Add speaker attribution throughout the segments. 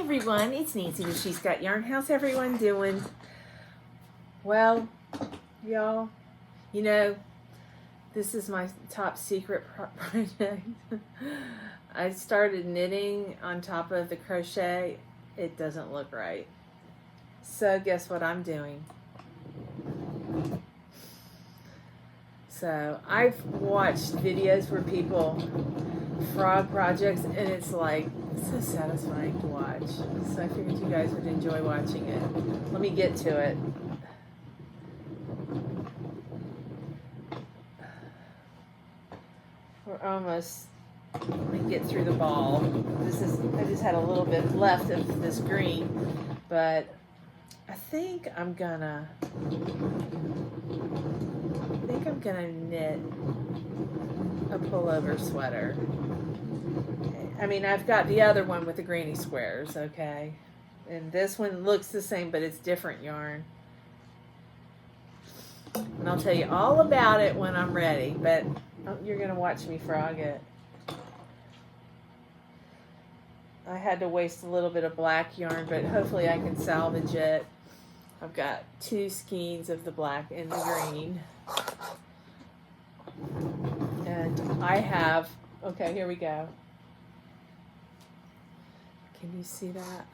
Speaker 1: everyone, it's Nancy with She's Got Yarn. How's everyone doing? Well, y'all, you know, this is my top secret project. I started knitting on top of the crochet. It doesn't look right. So guess what I'm doing? So I've watched videos where people frog projects, and it's like so satisfying to watch. So I figured you guys would enjoy watching it. Let me get to it. We're almost. Let me get through the ball. I just had a little bit left of this green, but I think I'm gonna knit a pullover sweater. I mean, I've got the other one with the granny squares, okay? And this one looks the same, but it's different yarn. And I'll tell you all about it when I'm ready, but you're gonna watch me frog it. I had to waste a little bit of black yarn, but hopefully I can salvage it. I've got 2 skeins of the black and the green. And I have, okay, here we go. Can you see that?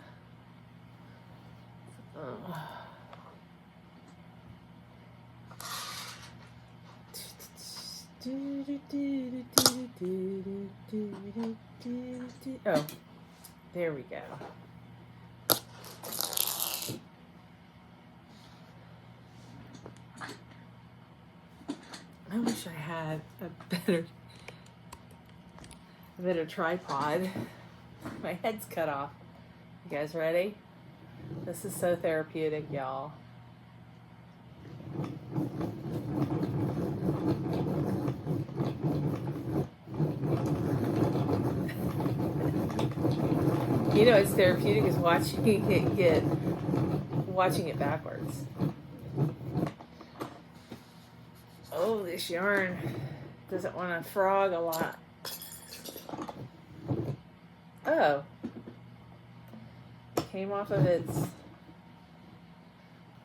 Speaker 1: Oh, there we go. I wish I had a better tripod. My head's cut off. You guys ready? This is so therapeutic, y'all. You know, it's therapeutic is watching it backwards. Oh, this yarn doesn't want to frog a lot. Oh, it came off of its.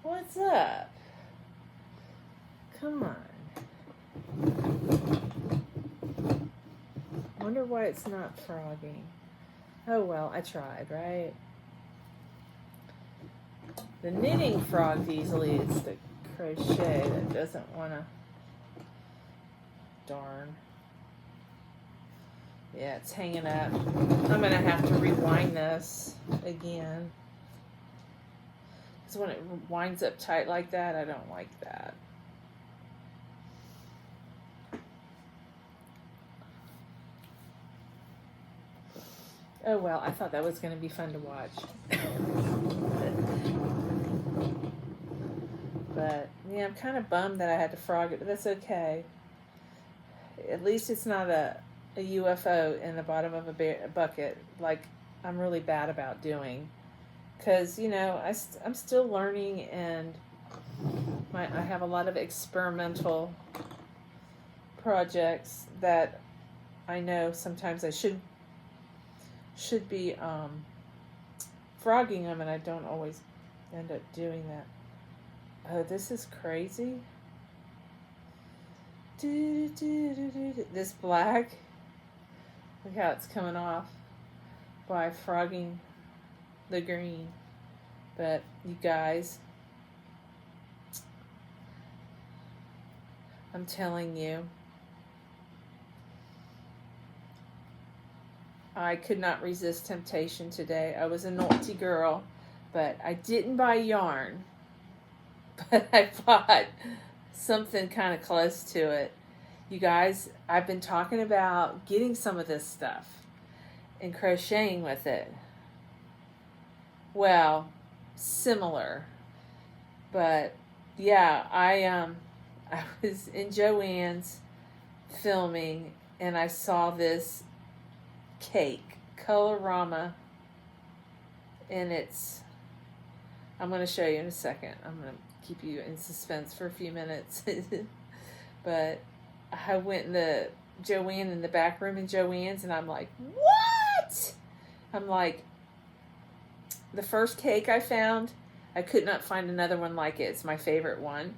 Speaker 1: What's up? Come on. Wonder why it's not frogging. Oh well, I tried, right? The knitting frogs easily. It's the crochet that doesn't want to. Darn. Yeah, it's hanging up. I'm going to have to rewind this again. Because when it winds up tight like that, I don't like that. Oh well, I thought that was going to be fun to watch. But, yeah, I'm kind of bummed that I had to frog it, but that's okay. At least it's not a UFO in the bottom of a bucket like I'm really bad about doing. Because, you know, I'm still learning, and I have a lot of experimental projects that I know sometimes I should be frogging them, and I don't always end up doing that. Oh, this is crazy. This black, look how it's coming off by frogging the green. But you guys, I'm telling you, I could not resist temptation today. I was a naughty girl, but I didn't buy yarn, but I bought something kind of close to it. You guys, I've been talking about getting some of this stuff and crocheting with it. Well, similar, but yeah, I was in Joann's filming, and I saw this cake, Colorama, and I'm going to show you in a second. I'm going to keep you in suspense for a few minutes. But I went in the Joann in the back room in Joann's, and I'm like, what? I'm like, the first cake I found, I could not find another one like it. It's my favorite one.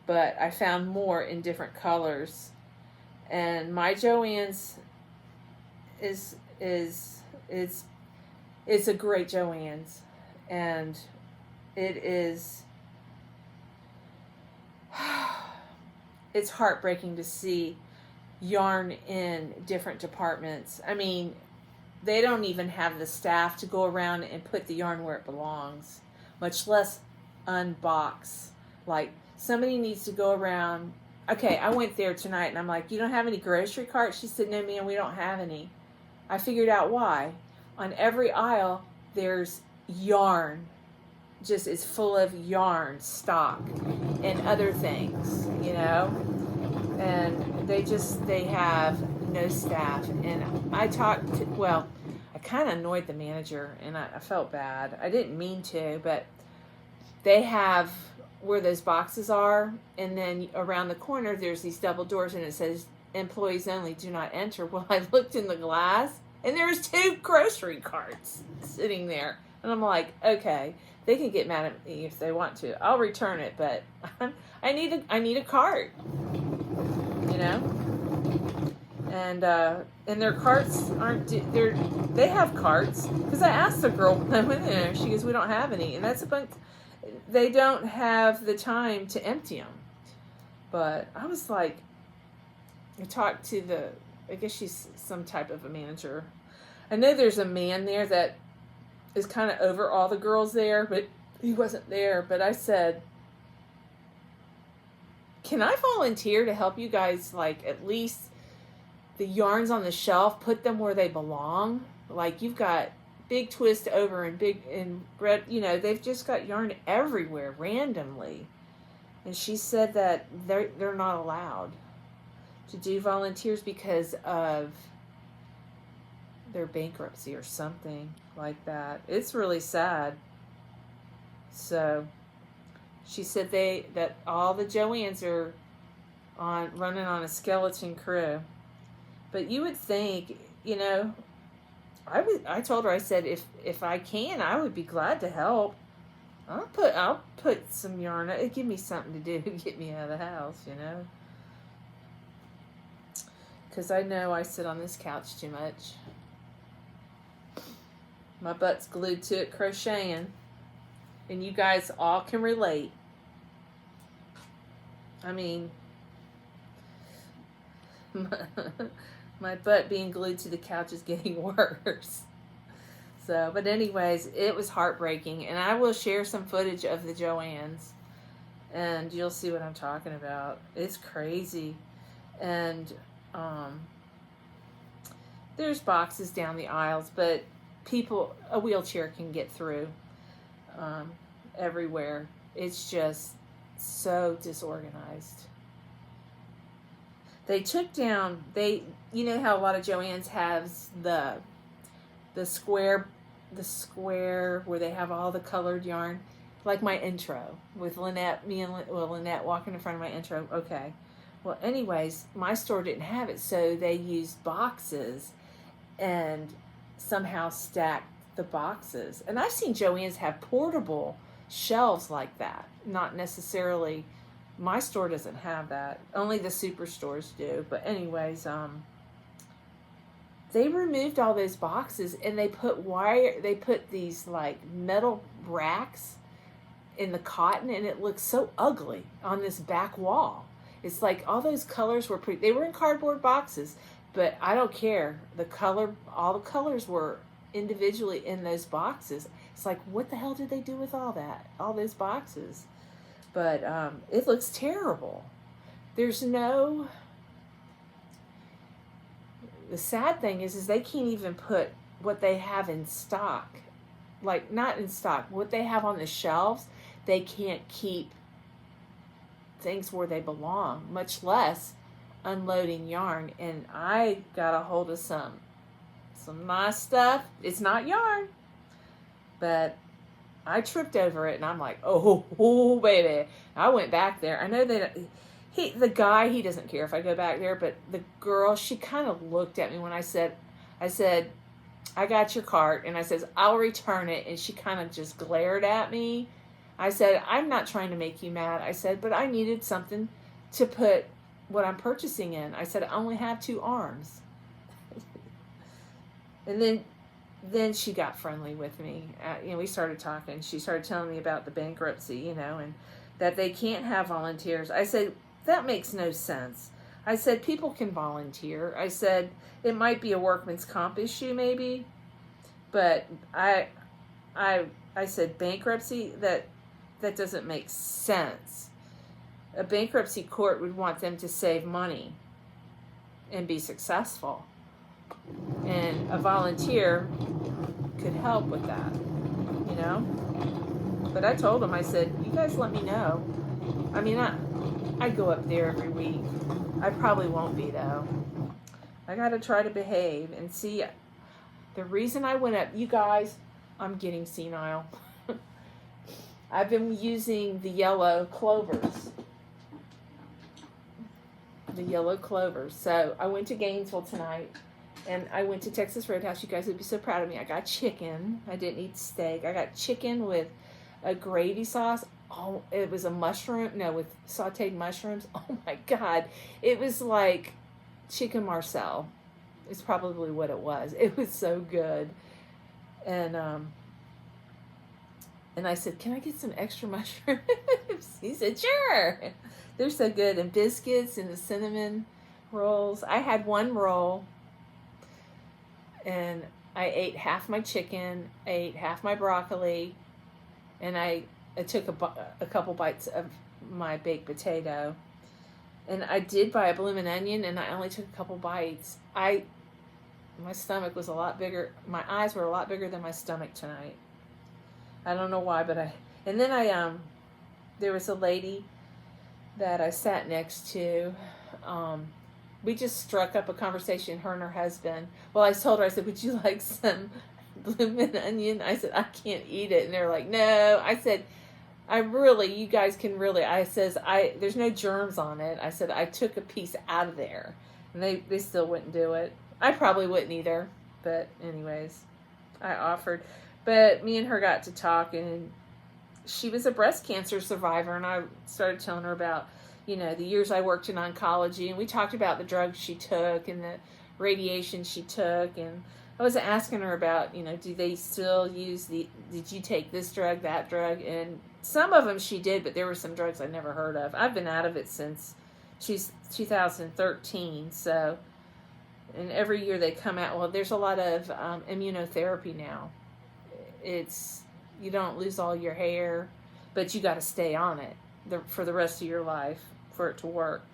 Speaker 1: But I found more in different colors. And my Joann's is a great Joann's. And it is, it's heartbreaking to see yarn in different departments. I mean, they don't even have the staff to go around and put the yarn where it belongs, much less unbox. Like, somebody needs to go around. Okay, I went there tonight and I'm like, you don't have any grocery carts? She said, no, ma'am, we don't have any. I figured out why. On every aisle, there's yarn. Just it's full of yarn stock and other things, you know. And they have no staff. And I kind of annoyed the manager, and I felt bad. I didn't mean to, but they have where those boxes are, and then around the corner there's these double doors, and it says employees only, do not enter. Well, I looked in the glass, and there's 2 grocery carts sitting there, and I'm like, okay, they can get mad at me if they want to. I'll return it, but I need a cart, you know. And their carts they have carts, because I asked the girl when I went there, she goes, we don't have any, and that's a bunch. They don't have the time to empty them. But I was like, I talked to I guess she's some type of a manager. I know there's a man there that is kind of over all the girls there, but he wasn't there. But I said, can I volunteer to help you guys, like, at least the yarns on the shelf, put them where they belong? Like, you've got Big Twist over and Red, you know, they've just got yarn everywhere randomly. And she said that they're not allowed to do volunteers because of their bankruptcy or something like that. It's really sad. So she said that all the Joann's are running on a skeleton crew. But you would think, you know, I told her, I said, if I can, I would be glad to help. I'll put some yarn. It'd give me something to do to get me out of the house, you know. Because I know I sit on this couch too much. My butt's glued to it crocheting. And you guys all can relate. I mean, my butt being glued to the couch is getting worse. So, but anyways, it was heartbreaking. And I will share some footage of the Joann's, and you'll see what I'm talking about. It's crazy. And there's boxes down the aisles, but a wheelchair can get through everywhere. It's just so disorganized. They took down, you know how a lot of Joann's has the square where they have all the colored yarn, like my intro with Lynette, Lynette walking in front of my intro. Okay. Well, anyways, my store didn't have it, so they used boxes and somehow stacked the boxes. And I've seen Joann's have portable shelves like that. Not necessarily, my store doesn't have that. Only the superstores do. But anyways, they removed all those boxes and they put these like metal racks in the cotton, and it looks so ugly on this back wall. It's like all those colors were they were in cardboard boxes, but I don't care. All the colors were individually in those boxes. It's like, what the hell did they do with all those boxes? But it looks terrible. The sad thing is they can't even put what they have in stock, like not in stock, what they have on the shelves. They can't keep things where they belong, much less unloading yarn. And I got a hold of some nice stuff. It's not yarn, but I tripped over it, and I'm like, oh baby. I went back there. I know that the guy, he doesn't care if I go back there, but the girl, she kind of looked at me when I said, I got your cart. And I says, I'll return it. And she kind of just glared at me. I said, I'm not trying to make you mad. I said, but I needed something to put what I'm purchasing in. I said, I only have 2 arms. And then she got friendly with me. We started talking. She started telling me about the bankruptcy, and that they can't have volunteers. I said, that makes no sense. I said, people can volunteer. I said, it might be a workman's comp issue maybe, but I said, bankruptcy, that doesn't make sense. A bankruptcy court would want them to save money and be successful. And a volunteer could help with that, But I told them, I said, you guys let me know. I mean, I go up there every week. I probably won't be, though. I got to try to behave and see. The reason I went up, you guys, I'm getting senile. I've been using the yellow clovers. So I went to Gainesville tonight. And I went to Texas Roadhouse. You guys would be so proud of me. I got chicken. I didn't eat steak. I got chicken with a gravy sauce. Oh, it was with sauteed mushrooms. Oh my God. It was like chicken Marcel. It's probably what it was. It was so good. And I said, can I get some extra mushrooms? He said, sure. They're so good. And biscuits and the cinnamon rolls. I had 1 roll. And I ate half my chicken, I ate half my broccoli, and I took a couple bites of my baked potato. And I did buy a bloomin' onion, and I only took a couple bites. My stomach was a lot bigger. My eyes were a lot bigger than my stomach tonight. I don't know why, but and then there was a lady that I sat next to. We just struck up a conversation, her and her husband. Well, I told her, I said, would you like some bloomin' onion? I said, I can't eat it. And they're like, no. I said, you guys can really, there's no germs on it. I said, I took a piece out of there. And they still wouldn't do it. I probably wouldn't either. But anyways, I offered. But me and her got to talk, and she was a breast cancer survivor. And I started telling her about the years I worked in oncology, and we talked about the drugs she took and the radiation she took, and I was asking her about, do they still did you take this drug, that drug, and some of them she did, but there were some drugs I never heard of. I've been out of it since 2013, so, and every year they come out, well, there's a lot of immunotherapy now. You don't lose all your hair, but you got to stay on it for the rest of your life for it to work.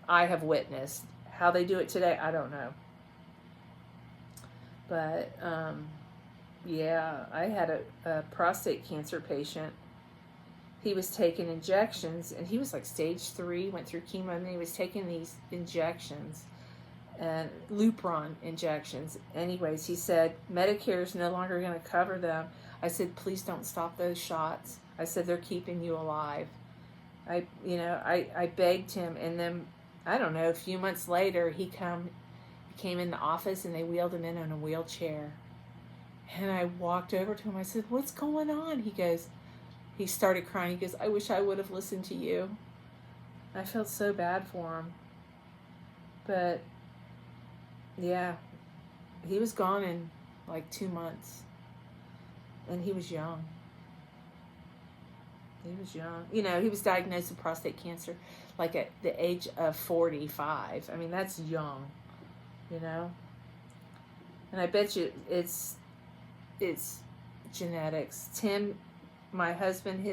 Speaker 1: I have witnessed. How they do it today, I don't know. But I had a prostate cancer patient. He was taking injections, and he was like stage 3, went through chemo, and he was taking these injections, and Lupron injections. Anyways, he said, Medicare is no longer going to cover them. I said, please don't stop those shots. I said, they're keeping you alive. I begged him, and then, I don't know, a few months later, he came in the office, and they wheeled him in a wheelchair. And I walked over to him. I said, what's going on? He started crying. He goes, I wish I would have listened to you. I felt so bad for him. But, yeah, he was gone in like 2 months. And he was young. He was diagnosed with prostate cancer like at the age of 45. I mean, that's young, And I bet you it's genetics. Tim, my husband,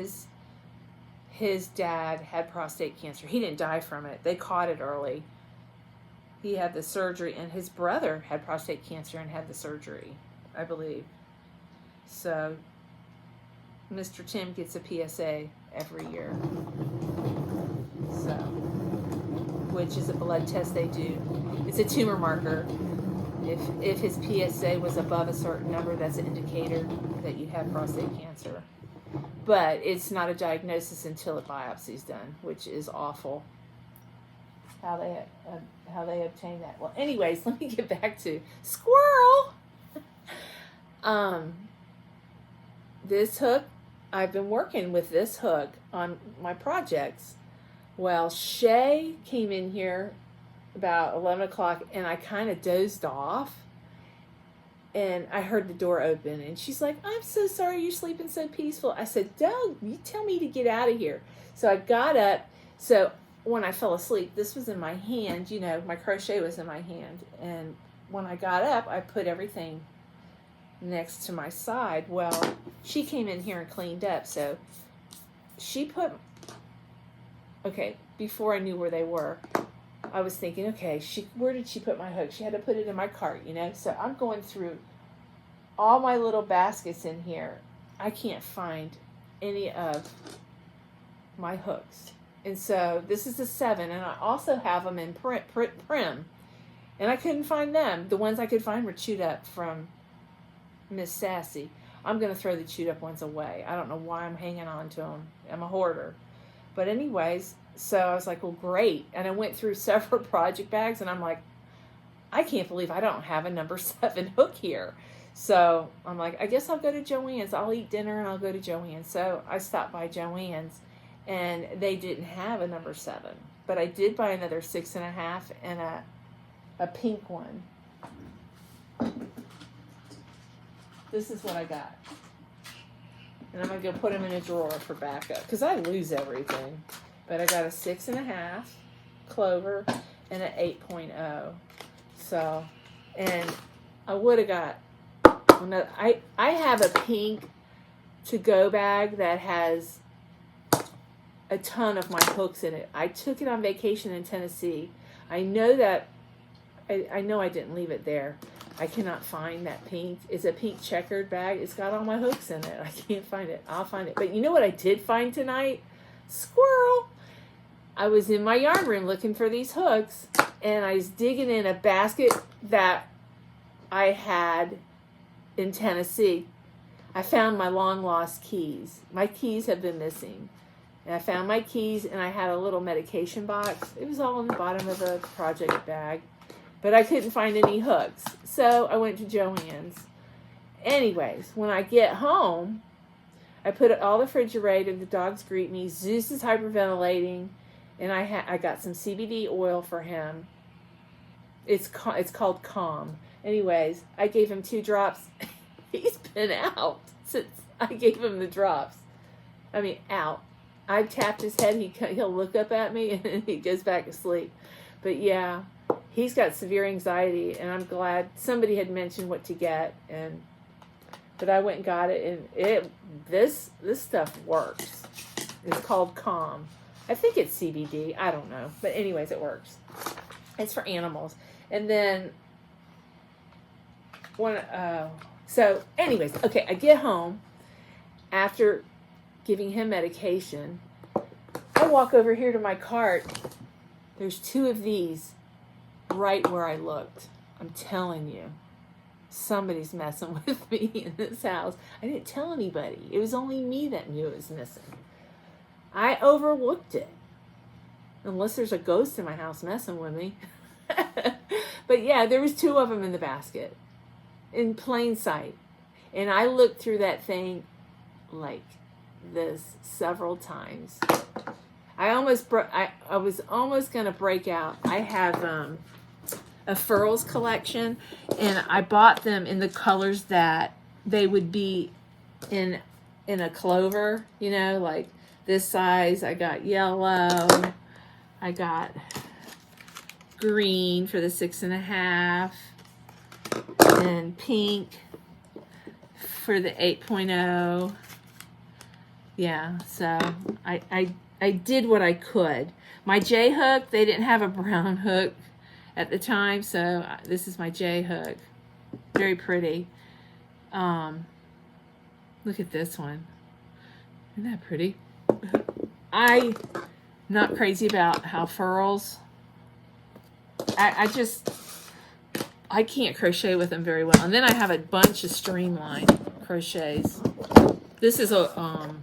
Speaker 1: his dad had prostate cancer. He didn't die from it. They caught it early. He had the surgery, and his brother had prostate cancer and had the surgery, I believe. So Mr. Tim gets a PSA every year, which is a blood test they do. It's a tumor marker. If his PSA was above a certain number, that's an indicator that you have prostate cancer. But it's not a diagnosis until a biopsy's done, which is awful. How they obtain that. Well, anyways, let me get back to squirrel. This hook, I've been working with this hook on my projects. Well, Shay came in here about 11 o'clock and I kind of dozed off. And I heard the door open and she's like, I'm so sorry you're sleeping so peaceful. I said, Doug, you tell me to get out of here. So I got up. So when I fell asleep, this was in my hand, you know, my crochet was in my hand. And when I got up, I put everything next to my side. Well, she came in here and cleaned up. So she put, okay, before I knew where they were, I was thinking, okay, where did she put my hook? She had to put it in my cart, you know? So I'm going through all my little baskets in here. I can't find any of my hooks. And so this is a 7, and I also have them in prim. And I couldn't find them. The ones I could find were chewed up from Miss Sassy. I'm going to throw the chewed up ones away. I don't know why I'm hanging on to them. I'm a hoarder. But anyways, so I was like, well, great. And I went through several project bags, and I'm like, I can't believe I don't have a number 7 hook here. So I'm like, I guess I'll go to Joann's. I'll eat dinner, and I'll go to Joann's. So I stopped by Joann's, and they didn't have a number 7. But I did buy another 6.5 and a pink one. This is what I got. And I'm going to go put them in a drawer for backup, because I lose everything. But I got a 6.5 clover and an 8.0. So, and I would have got another. I have a pink to-go bag that has a ton of my hooks in it. I took it on vacation in Tennessee. I know that, I know I didn't leave it there. I cannot find that pink. It's a pink checkered bag. It's got all my hooks in it. I can't find it. I'll find it. But you know what I did find tonight? Squirrel. I was in my yarn room looking for these hooks, and I was digging in a basket that I had in Tennessee. I found my long lost keys. My keys have been missing. And I found my keys, and I had a little medication box. It was all in the bottom of a project bag. But I couldn't find any hooks. So I went to Joann's. Anyways, when I get home, I put it all the refrigerator. The dogs greet me. Zeus is hyperventilating. And I got some CBD oil for him. It's called Calm. Anyways, I gave him 2 drops. He's been out since I gave him the drops. I mean, out. I tapped his head. He'll look up at me, and then he goes back to sleep. But yeah, he's got severe anxiety, and I'm glad somebody had mentioned what to get. But I went and got it, and this stuff works. It's called Calm. I think it's CBD. I don't know. But anyways, it works. It's for animals. And then, so anyways, okay, I get home after giving him medication. I walk over here to my cart. There's 2 of these right where I looked. I'm telling you, somebody's messing with me in this house. I didn't tell anybody. It was only me that knew it was missing. I overlooked it. Unless there's a ghost in my house messing with me. But yeah, there was 2 of them in the basket. In plain sight. And I looked through that thing like this several times. I was almost going to break out. I have a furls collection. And I bought them in the colors that they would be in a clover. You know, like this size. I got yellow. I got green for the 6.5. And pink for the 8.0. Yeah, so I did what I could. My J hook, they didn't have a brown hook at the time, so this is my J hook. Very pretty. Look at this one. Isn't that pretty? I'm not crazy about how furls. I can't crochet with them very well. And then I have a bunch of streamline crochets. This is a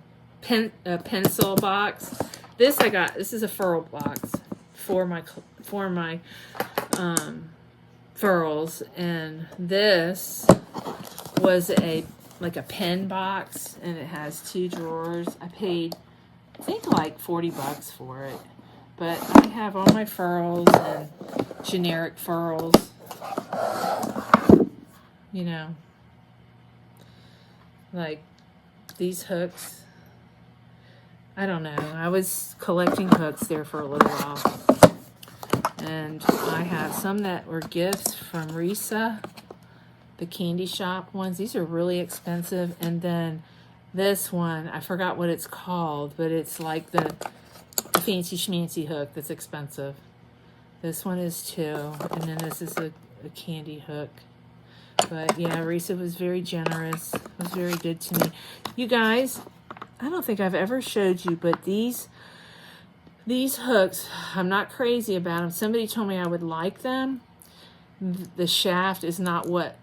Speaker 1: pencil box. This is a furl box for my furls. And this was like a pen box, and it has 2 drawers. I paid, I think, like $40 for it. But I have all my furls and generic furls. You know, like these hooks. I don't know. I was collecting hooks there for a little while. And I have some that were gifts from Risa, the candy shop ones. These are really expensive. And then this one, I forgot what it's called, but it's like the fancy schmancy hook that's expensive. This one is too. And then this is a candy hook. But yeah, Risa was very generous. Was very good to me. You guys, I don't think I've ever showed you, but these hooks, I'm not crazy about them. Somebody told me I would like them. The shaft is not what,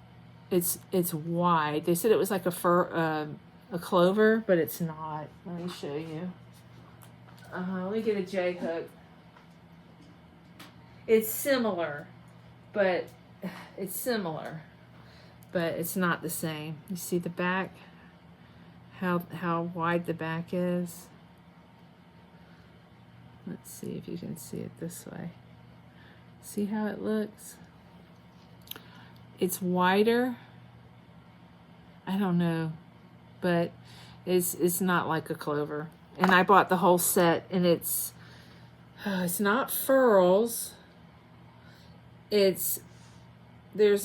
Speaker 1: it's wide. They said it was like a clover, but it's not. Let me show you. Let me get a J hook. It's similar, but it's not the same. You see the back? How wide the back is? Let's see if you can see it this way. See how it looks? It's wider. I don't know, but it's not like a clover. And I bought the whole set, and it's not furls. There's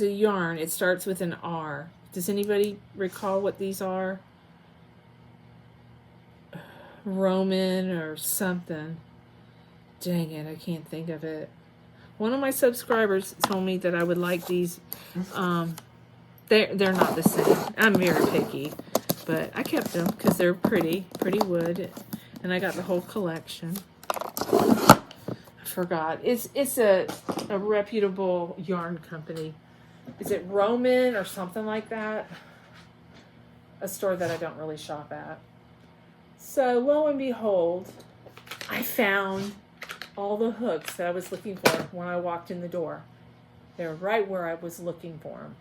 Speaker 1: a yarn. It starts with an R. Does anybody recall what these are? Roman or something. Dang it, I can't think of it. One of my subscribers told me that I would like these. They're not the same. I'm very picky, but I kept them because they're pretty wood, and I got the whole collection. I forgot. It's a reputable yarn company. Is it Roman or something like that? A store that I don't really shop at. So lo and behold, I found all the hooks that I was looking for when I walked in the door. They were right where I was looking for them.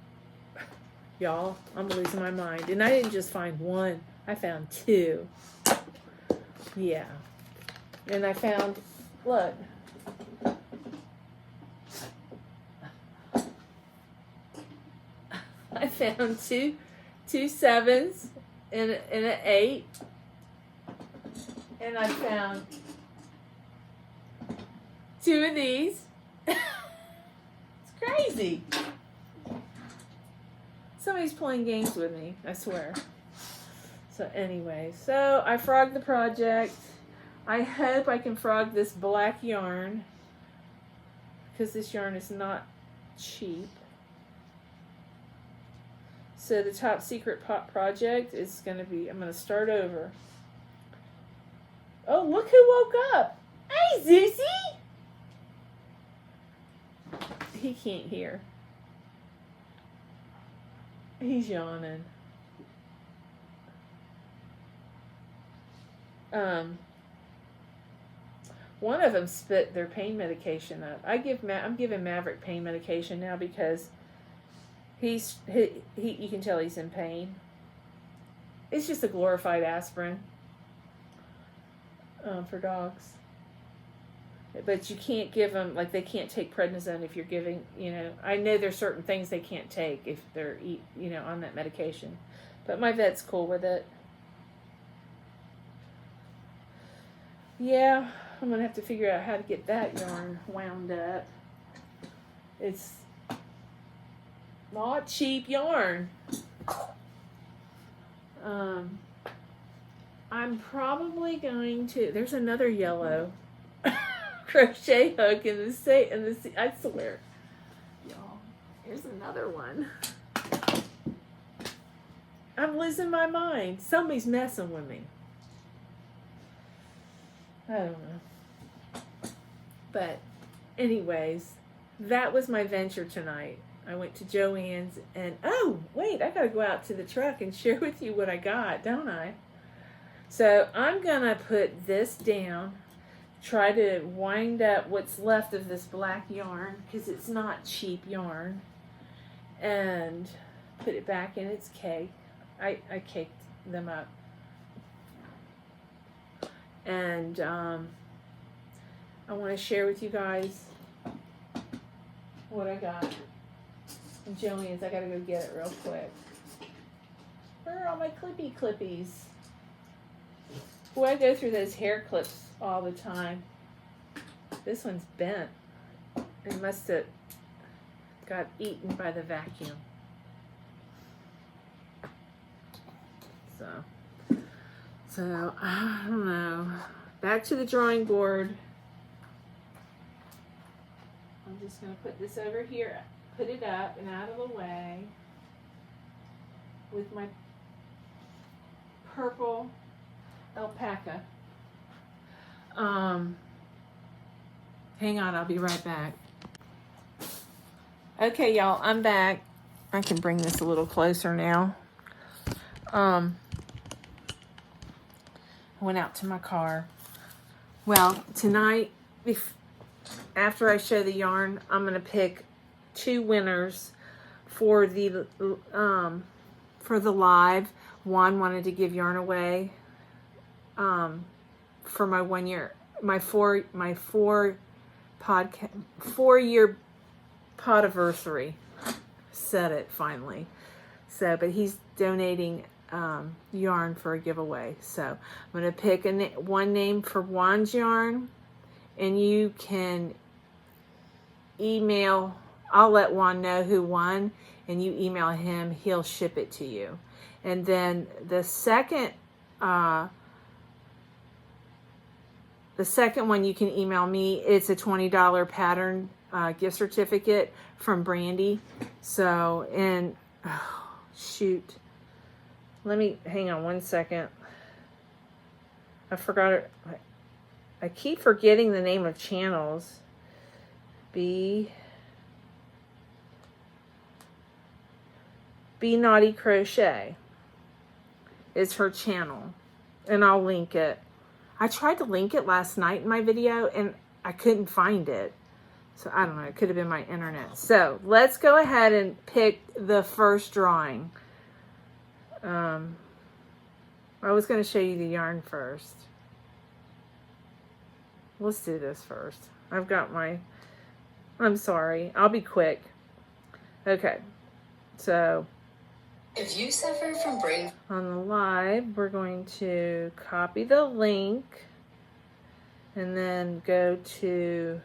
Speaker 1: Y'all, I'm losing my mind. And I didn't just find one. I found 2. Yeah. And I found, look. I found two 7s and an 8. And I found 2 of these. It's crazy. Somebody's playing games with me, I swear. So anyway, so I frogged the project. I hope I can frog this black yarn, because this yarn is not cheap. So the top secret project is going to be, I'm going to start over. Oh, look who woke up. Hey, Zeusy. He can't hear. He's yawning. One of them spit their pain medication up. I'm giving Maverick pain medication now because he you can tell he's in pain. It's just a glorified aspirin for dogs. But you can't give them, like, they can't take prednisone if you're giving, I know there's certain things they can't take if they're, on that medication. But my vet's cool with it. Yeah, I'm going to have to figure out how to get that yarn wound up. It's not cheap yarn. I'm probably going to, there's another yellow crochet hook in the I swear, y'all, here's another one. I'm losing my mind. Somebody's messing with me. I don't know. But anyways, that was my venture tonight. I went to Joann's and, oh, wait, I gotta go out to the truck and share with you what I got, don't I? So I'm gonna put this down, try to wind up what's left of this black yarn, because it's not cheap yarn. And put it back in its cake. I caked them up. And I want to share with you guys what I got. And Joanne's, I gotta go get it real quick. Where are all my clippies? Boy, I go through those hair clips all the time. This one's bent. It must have got eaten by the vacuum. So I don't know. Back to the drawing board. I'm just going to put this over here, put it up and out of the way with my purple alpaca. Hang on, I'll be right back. Okay, y'all, I'm back. I can bring this a little closer now. I went out to my car. Well, tonight, after I show the yarn, I'm going to pick 2 winners for the live. Juan wanted to give yarn away for my 1 year, my 4 year podiversary. Said it finally. So, but he's donating yarn for a giveaway. So I'm going to pick one name for Juan's yarn, and you can email. I'll let Juan know who won, and you email him. He'll ship it to you. And then the second one you can email me. It's a $20 pattern gift certificate from Brandy. So, and shoot. Let me, hang on one second. I forgot it. I keep forgetting the name of channels. Be Naughty Crochet is her channel. And I'll link it. I tried to link it last night in my video and I couldn't find it. So I don't know. It could have been my internet. So let's go ahead and pick the first drawing. I was going to show you the yarn first. Let's do this first. I've got I'm sorry. I'll be quick. Okay. So
Speaker 2: if you suffer from brain
Speaker 1: on the live, we're going to copy the link and then go to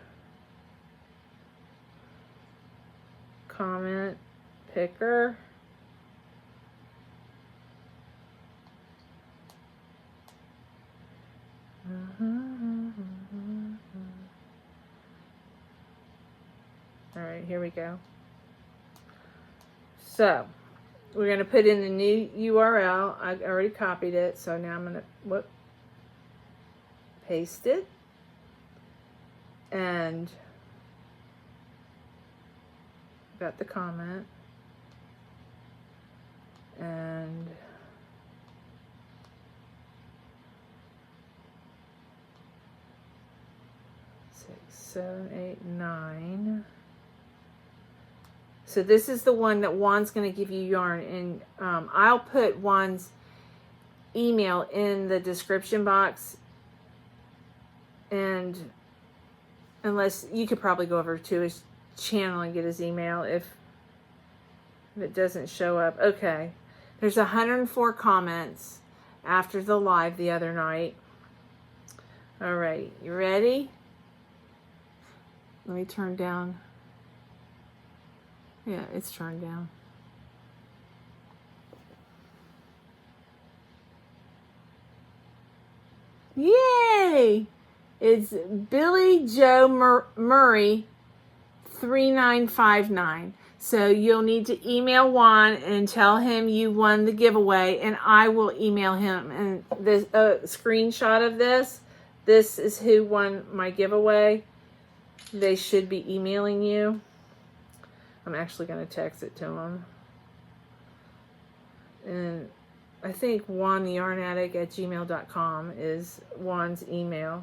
Speaker 1: comment picker. All right, here we go. So we're going to put in the new URL. I already copied it, so now I'm going to paste it. And got the comment. And 6, 7, 8, 9. So this is the one that Juan's going to give you yarn, and I'll put Juan's email in the description box. And unless you could probably go over to his channel and get his email if it doesn't show up. Okay, there's 104 comments after the live the other night. All right, you ready? Let me turn down. Yeah, it's turned down. Yay! It's Billy Joe Murray 3959. So you'll need to email Juan and tell him you won the giveaway, and I will email him. And this screenshot of this. This is who won my giveaway. They should be emailing you. I'm actually going to text it to him. And I think juanttheyarnaddict@gmail.com is Juan's email.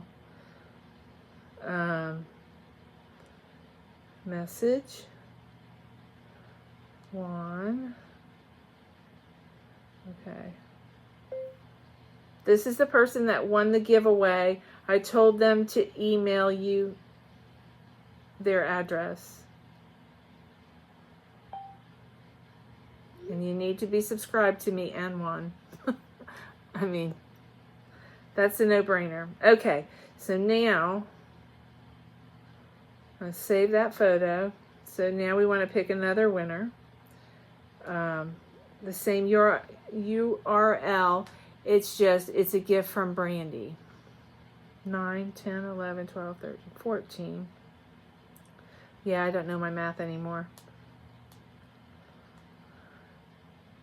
Speaker 1: Message. Juan. Okay. This is the person that won the giveaway. I told them to email you their address. And you need to be subscribed to me and Juan. I mean, that's a no-brainer. Okay, so now, let's save that photo. So now we want to pick another winner. The same URL. It's a gift from Brandy. 9, 10, 11, 12, 13, 14. Yeah, I don't know my math anymore.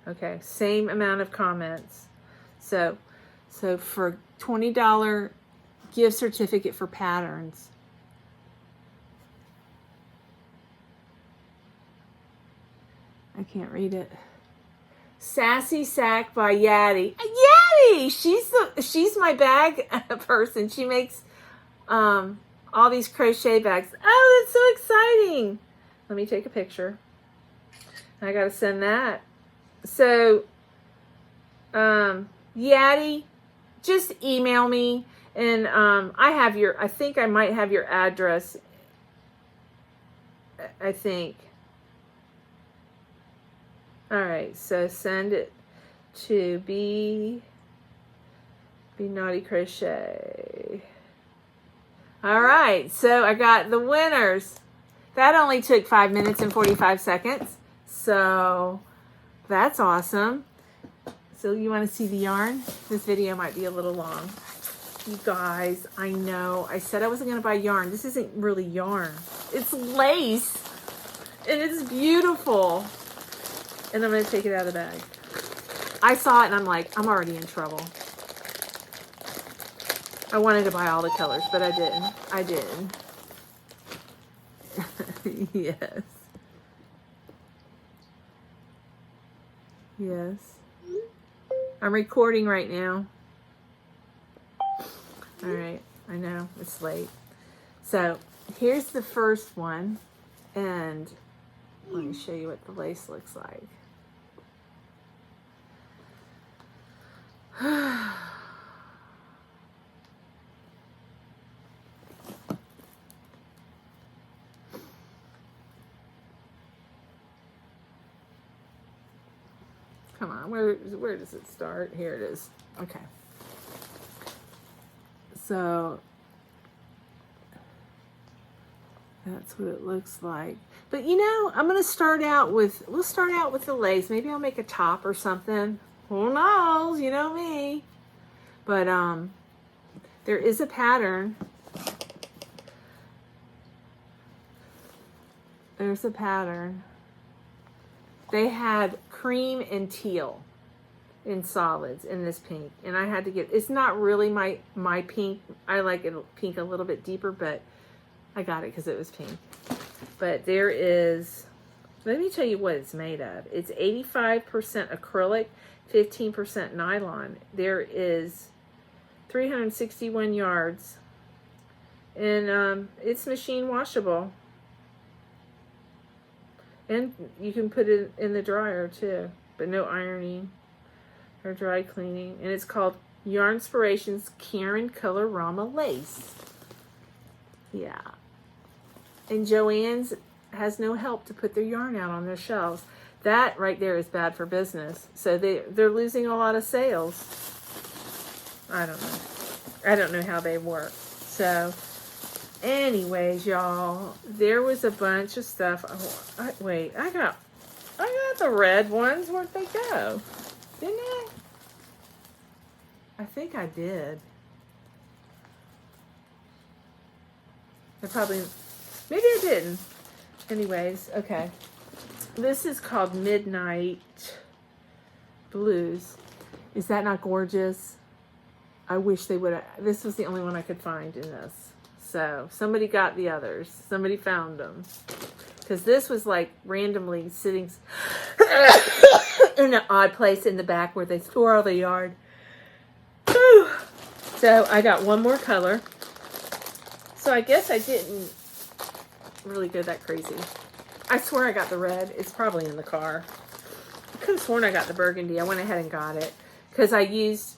Speaker 1: Okay, same amount of comments. So for $20 gift certificate for patterns. I can't read it. Sassy Sack by Yaddy. Yaddy! She's my bag person. She makes all these crochet bags. Oh, that's so exciting. Let me take a picture. I gotta send that. So, Yaddy, just email me, and I think I might have your address. I think. All right, so send it to Be Naughty Crochet. All right, so I got the winners. That only took 5 minutes and 45 seconds. So that's awesome. So you want to see the yarn? This video might be a little long. You guys, I know. I said I wasn't going to buy yarn. This isn't really yarn. It's lace. And it's beautiful. And I'm going to take it out of the bag. I saw it and I'm like, I'm already in trouble. I wanted to buy all the colors, but I didn't. I didn't. Yes. Yes. I'm recording right now. All right. I know. It's late. So, here's the first one. And let me show you what the lace looks like. Come on, where does it start? Here it is. Okay. So that's what it looks like. But you know, we'll start out with the lace. Maybe I'll make a top or something. Who knows? You know me. But there is a pattern. There's a pattern. They had cream and teal in solids in this pink, and I had to get. It's not really my pink. I like it pink a little bit deeper, but I got it because it was pink. But there is. Let me tell you what it's made of. It's 85% acrylic, 15% nylon. There is 361 yards, and it's machine washable. And you can put it in the dryer too, but no ironing or dry cleaning. And it's called Yarnspirations Caron Colorama Lace. Yeah. And Joann's has no help to put their yarn out on their shelves. That right there is bad for business. So they're losing a lot of sales. I don't know. I don't know how they work. So anyways, y'all, there was a bunch of stuff. Wait, I got the red ones. Where'd they go? Didn't I? I think I did. Maybe I didn't. Anyways, okay. This is called Midnight Blues. Is that not gorgeous? I wish they would have. This was the only one I could find in this. So somebody got the others. Somebody found them. Because this was like randomly sitting in an odd place in the back where they store all the yarn. So I got one more color. So I guess I didn't really go that crazy. I swear I got the red. It's probably in the car. could have sworn I got the burgundy. I went ahead and got it because I used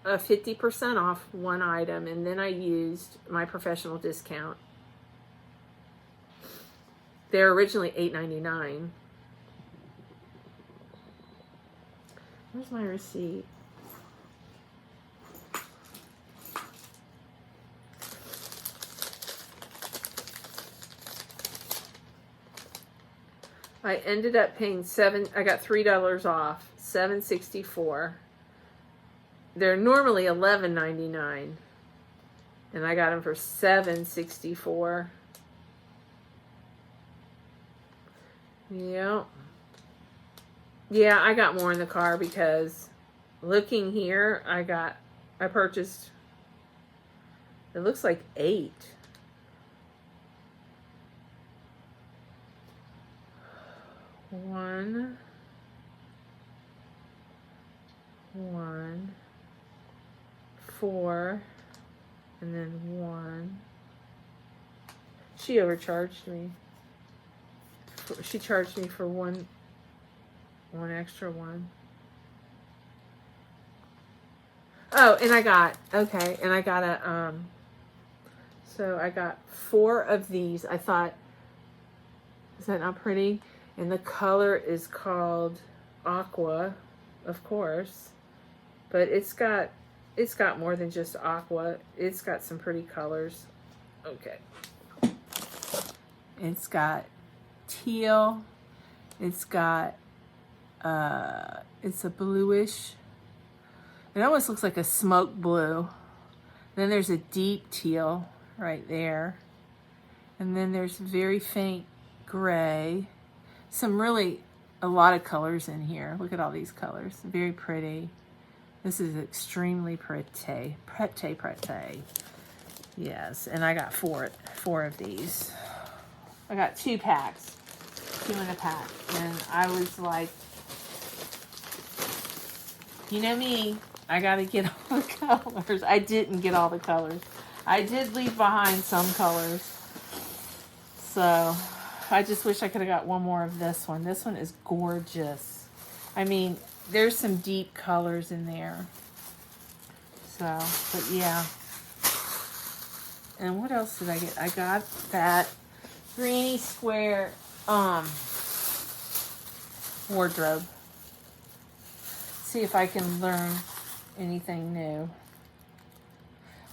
Speaker 1: a 50% off one item, and then I used my professional discount. They're originally $8.99. Where's my receipt? I ended up paying I got $3 off, $7.64. They're normally $11.99, and I got them for $7.64. Yep. Yeah, I got more in the car because looking here, I purchased, it looks like 8. One, 4, and then 1. She overcharged me. She charged me for one extra one. Oh, and I got a, so I got 4 of these. I thought, is that not pretty? And the color is called Aqua, of course. But it's got more than just aqua. It's got some pretty colors. Okay. It's got teal. It's got it's a bluish. It almost looks like a smoke blue. Then there's a deep teal right there. And then there's very faint gray. A lot of colors in here. Look at all these colors. Very pretty. This is extremely pretty. Pretty. Yes, and I got four of these. I got 2 packs. 2 in a pack. And I was like, you know me, I gotta get all the colors. I didn't get all the colors. I did leave behind some colors. So I just wish I could have got one more of this one. This one is gorgeous. I mean, there's some deep colors in there. So, but yeah. And what else did I get? I got that Granny Square wardrobe. See if I can learn anything new.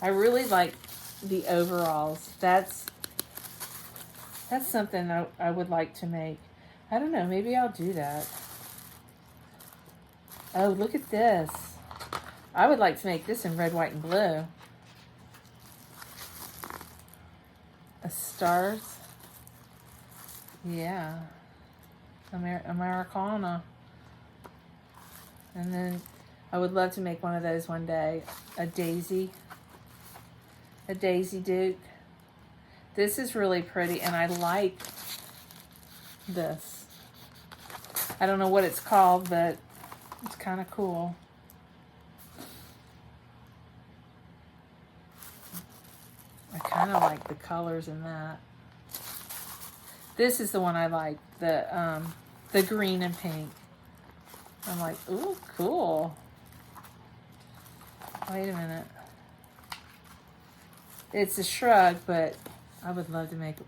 Speaker 1: I really like the overalls. That's something I would like to make. I don't know, maybe I'll do that. Oh, look at this. I would like to make this in red, white, and blue. A stars. Yeah. Americana. And then I would love to make one of those one day. A daisy Duke. This is really pretty, and I like this. I don't know what it's called, but it's kind of cool. I kind of like the colors in that. This is the one I like, the green and pink. I'm like, ooh, cool. Wait a minute. It's a shrug, but I would love to make it.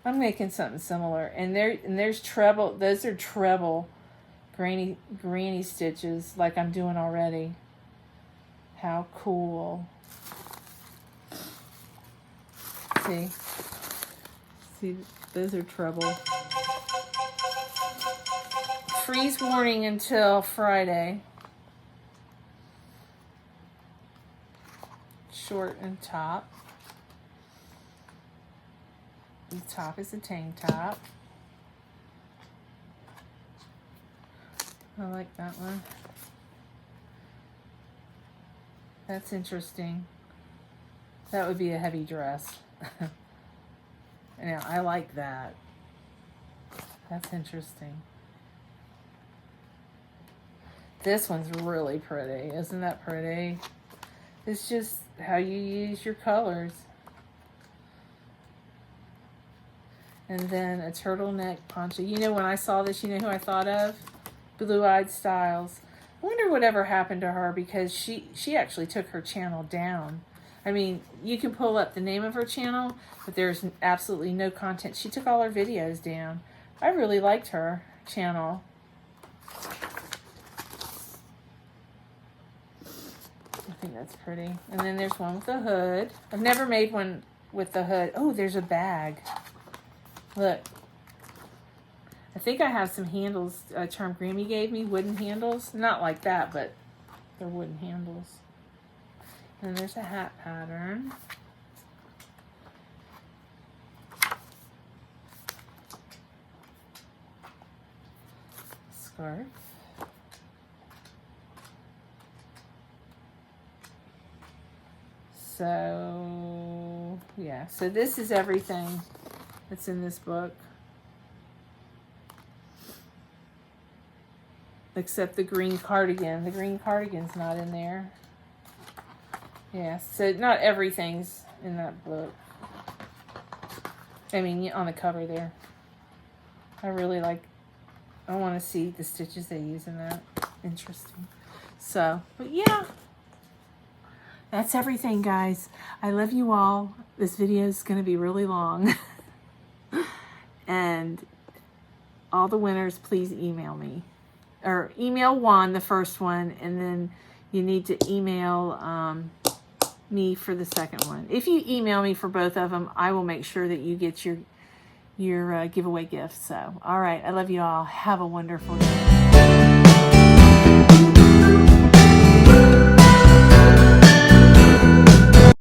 Speaker 1: I'm making something similar. And there's treble. Those are treble granny stitches like I'm doing already. How cool. See, those are treble. Freeze warning until Friday. Short and top. The top is a tank top. I like that one. That's interesting. That would be a heavy dress. Now, I like that. That's interesting. This one's really pretty. Isn't that pretty? It's just how you use your colors. And then a turtleneck poncho. You know, when I saw this, you know who I thought of? Blue Eyed Styles. I wonder whatever happened to her, because she actually took her channel down. I mean, you can pull up the name of her channel, but there's absolutely no content. She took all her videos down. I really liked her channel. I think that's pretty. And then there's one with a hood. I've never made one with the hood. Oh, there's a bag. Look. I think I have some handles Charm Grammy gave me, wooden handles. Not like that, but they're wooden handles. And there's a hat pattern. Scarf. So, yeah. So this is everything that's in this book. Except the green cardigan. The green cardigan's not in there. Yeah, so not everything's in that book. I mean, on the cover there. I really like, I want to see the stitches they use in that. Interesting. So, but yeah. That's everything, guys. I love you all. This video is going to be really long. And all the winners, please email me. Or email Juan, the first one, and then you need to email me for the second one. If you email me for both of them, I will make sure that you get your giveaway gift. So, all right. I love you all. Have a wonderful day.